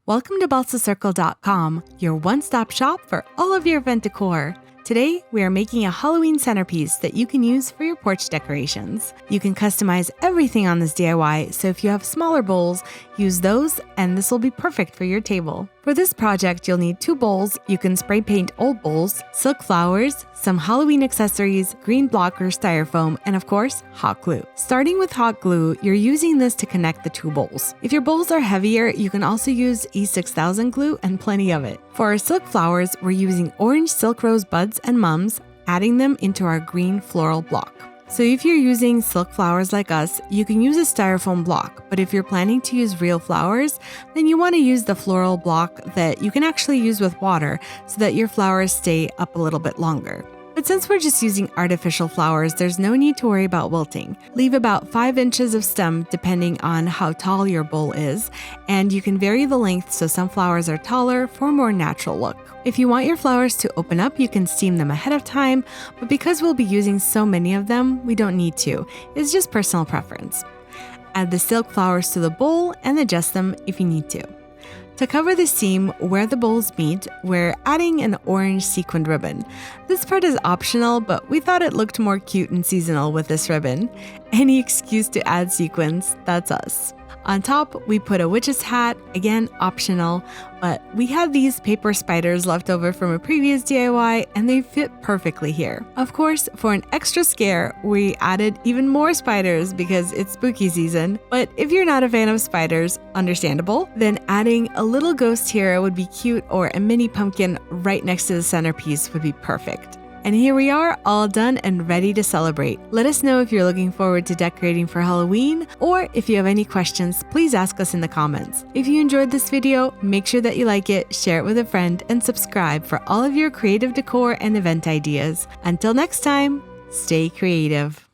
Welcome to BalsaCircle.com, your one-stop shop for all of your event decor. Today, we are making a Halloween centerpiece that you can use for your porch decorations. You can customize everything on this DIY, so if you have smaller bowls, use those and this will be perfect for your table. For this project, you'll need 2 bowls. You can spray paint old bowls, silk flowers, some Halloween accessories, green block or styrofoam, and of course, hot glue. Starting with hot glue, you're using this to connect the 2 bowls. If your bowls are heavier, you can also use E6000 glue and plenty of it. For our silk flowers, we're using orange silk rose buds and mums, adding them into our green floral block. So if you're using silk flowers like us, you can use a styrofoam block, but if you're planning to use real flowers, then you want to use the floral block that you can actually use with water so that your flowers stay up a little bit longer. But since we're just using artificial flowers, there's no need to worry about wilting. Leave about 5 inches of stem depending on how tall your bowl is, and you can vary the length so some flowers are taller for a more natural look. If you want your flowers to open up, you can steam them ahead of time, but because we'll be using so many of them, we don't need to. It's just personal preference. Add the silk flowers to the bowl and adjust them if you need to. To cover the seam where the bowls meet, we're adding an orange sequined ribbon. This part is optional, but we thought it looked more cute and seasonal with this ribbon. Any excuse to add sequins, that's us. On top, we put a witch's hat, again optional, but we had these paper spiders left over from a previous DIY and they fit perfectly here. Of course, for an extra scare, we added even more spiders because it's spooky season. But if you're not a fan of spiders, understandable, then adding a little ghost here would be cute, or a mini pumpkin right next to the centerpiece would be perfect. And here we are, all done and ready to celebrate. Let us know if you're looking forward to decorating for Halloween, or if you have any questions, please ask us in the comments. If you enjoyed this video, make sure that you like it, share it with a friend, and subscribe for all of your creative decor and event ideas. Until next time, stay creative.